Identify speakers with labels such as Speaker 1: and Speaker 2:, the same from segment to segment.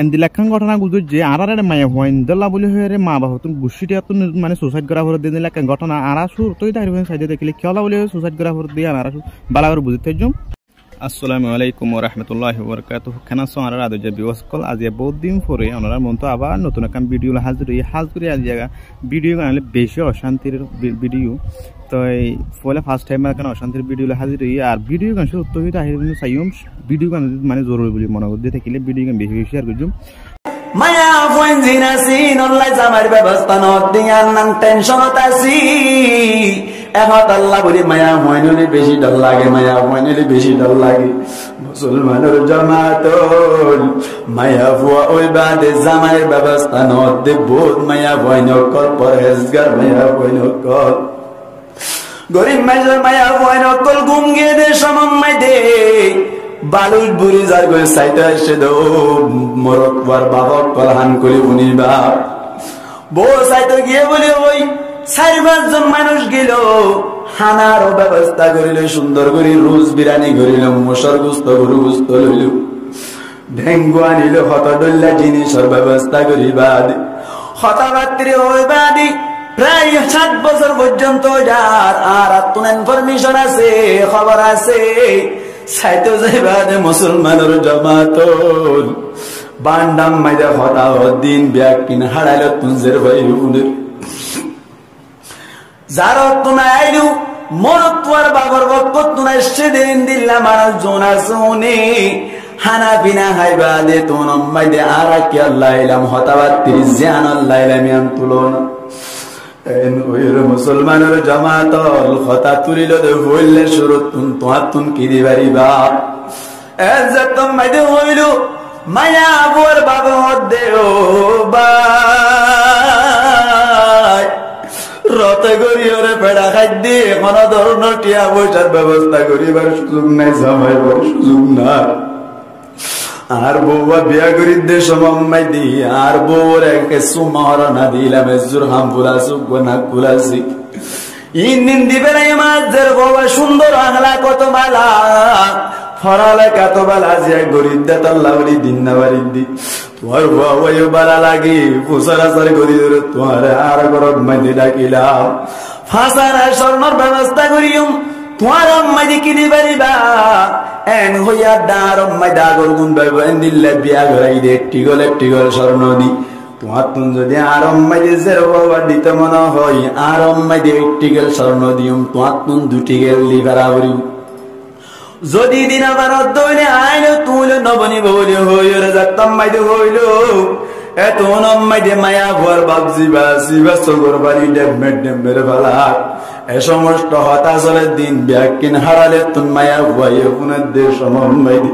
Speaker 1: এন্দিলাখান ঘটনা গুজর যে আরারে মায়া হইন দল্লা বলি হয়ে মা বাবা তুমি গুছিটা তো মানে সুসাইড করা হরে দিন লাখান ঘটনা আরা সুর তুই তাই সাইডে দেখলে খেলা বলি সুসাইড করা হরে দিয়ে আরা বালা করে বুঝতে জম। আসসালামু আলাইকুম ওয়া রাহমাতুল্লাহি ওয়া বারাকাতুহু খানা সোনার আদে যে বিওসকল আজ বহুত দিন পরে ওনারা মন তো আবার নতুন একটা ভিডিও হাজির আজ জায়গা ভিডিও গানলে বেশি অশান্তির ভিডিও তো এই ফলে ফার্স্ট টাইম কেন অশান্তির ভিডিও হাজির আর ভিডিও গান সত্য হইতে আহির চাইম ভিডিও গান মানে জরুরি বলে মনে করতে থাকিলে ভিডিও গান বেশি বেশি শেয়ার করজুম।
Speaker 2: মায়া ফোন জিনাসি নল্লাই জামার ব্যবস্থা নদিয়ান নাম টেনশন তাসি এখন আল্লাহ বলি মায়া হইনলি বেশি ডর লাগে মায়া হইনলি বেশি ডর লাগে মুসলমানের জামাত মায়া ফুয়া ওই বাদে জামার ব্যবস্থা নদে বহুত মায়া হইন কল পরহেজগার মায়া হইন কল গরিব মেজর মায়া হইন কল ঘুম গিয়ে দে সমম্মাই দে বালুর বুড়ি যার করে সাইতে এসে দো মরক বার বাবক কলহান করে উনি বাপ বউ সাইতে গিয়ে বলে ওই 4-5 জন মানুষ গেল হানারও ব্যবস্থা করিল সুন্দর করে রোজ বিরিয়ানি করিল মশার গুস্ত গরু গুস্ত লইল ঢেঙ্গু আনিল হতডল্লা জিনিসের ব্যবস্থা করি বাদ হতাবাত্রী ওই বাদি প্রায় 7 বছর পর্যন্ত যার আর আত্মন ইনফরমেশন আছে খবর আছে সাইতে যাইবাদে মুসলমানের জামাত বান্ডাম মাইদা হতা দিন ব্যাগ কিন হারাইল তুনজের ভাই উনের যারা তুনা আইলু মরত্বর বাবর বকত তুনা সেদিন দিল্লা মানুষ জোনা জোনে হানা বিনা হাইবাদে তুন মাইদে আরাকি আল্লাহ ইলাম হতাবাত্রী জান আল্লাহ ইলাম ইয়ান তুলন মুসলমানের জামাতল হতা তুলিল দে হইলে শুরু তুন তুন কি দিবারি বাপ এজতম মাইদে হইল মায়া বোর বাবা দে ও বাই রতে করি ওরে পেড়া খাই দিয়ে কোন ধরনের টিয়া পয়সার ব্যবস্থা করিবার সুযোগ নাই জামাইবার সুযোগ না আর বউবা বিয়া করি দে সমম্মাই দি আর বউর একে সুমাহরা না দিলাম জোর হাম ফুলাসুক না ফুলাসি ইন দিবে না মাঝের বউবা সুন্দর আহলা কত মালা ফরালে কত বালা যে গরিব দে তল্লাবলি দিন না বাড়ি দি তোমার বউবাই বালা লাগি ফুসারাসার করি তোমার আর গরব মাইদি ডাকিলাম ফাঁসার স্বর্ণর ব্যবস্থা করিম তোমার আম্মাই কিনে পারিবা এন হইয়া ডার আম্মাই ডাগর গুণ পাইব এন দিল্লে বিয়া ঘরাই দে একটি গল স্বর্ণ দি তোমার তুন যদি আর আম্মাই যে বাবা দিতে মনে হয় আর আম্মাই দে একটি গেল স্বর্ণ দিম তোমার তুন 2টি গেল দি বাড়াবরি যদি দিন আবার দইলে আইলো তুল নবনি বলি হইরে যাতাম মাইদে হইল এত নম্মাই দে মায়া ভর বাবজি বাসি বাসগর বাড়ি ডেমের বালা এ সমস্ত হতাশলের দিন ব্যাকিন হারালে তুন মায়া ভয়ে পুনের দে সমম্মাই দি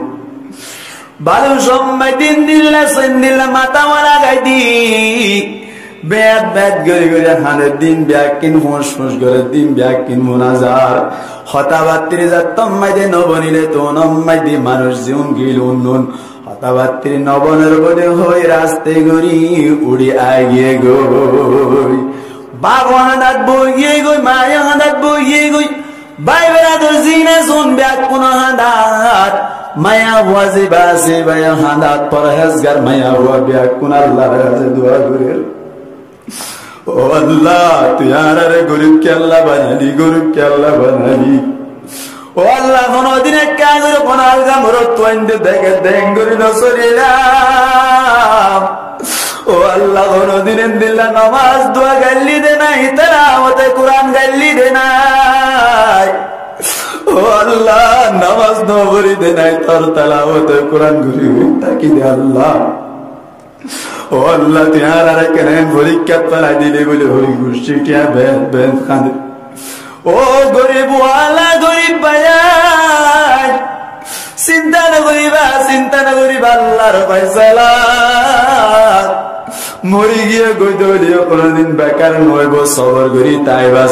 Speaker 2: বালু সম্মাই দিন দিল্লা সেন দিল্লা মাতাওয়ালা গাই দি বেদ গরি হানের দিন ব্যাকিন হোস করে দিন ব্যাকিন মোনাজার হতাবাত্রী যাত্তম মাইদে নবনিলে তো নম্মাই দি মানুষ জীবন গিল উন্নন হতাবাত্রী নবনের বনে হই রাস্তে গড়ি উড়ি আগিয়ে গই বাবা দাঁত বইয়ে গই মায়া দাঁত বইয়ে গই বাই বেড়া তোর জিনে শুন ব্যাগ কোন হাঁদাত মায়া ওয়াজি বাসে বায়া হাঁদাত পরহেজগার মায়া ওয়া ব্যাগ কোন আল্লাহর কাছে দোয়া করে ও আল্লাহ তুই আরে গরিব কে আল্লাহ বানালি গরিব কে আল্লাহ বানালি ও আল্লাহ কোনদিনে কাজের কোন আলগা মরত তোইন্দে দেখে দেঙ্গুরি নসরিলাম ও আল্লাহ কোনদিনে দিল্লা নামাজ দোয়া গাল্লি দে নাই তেলাওয়াতে কুরআন গাল্লি দে নাই ও আল্লাহ নামাজ নবরি দে নাই তোর তেলাওয়াতে কুরআন গুরি তাকি দে আল্লাহ ও আল্লাহ তুই আর কেন পরীক্ষা পালাই দিলে বলে হরি গোষ্ঠীটিয়া বেদ কাঁদে ও গরিব ওয়ালা গরিব ভাই চিন্তা না করিবা আল্লাহর ফয়সালা মরি গিয়ে গই দলিও কোনদিন বেকার নইব সবর করি তাইবা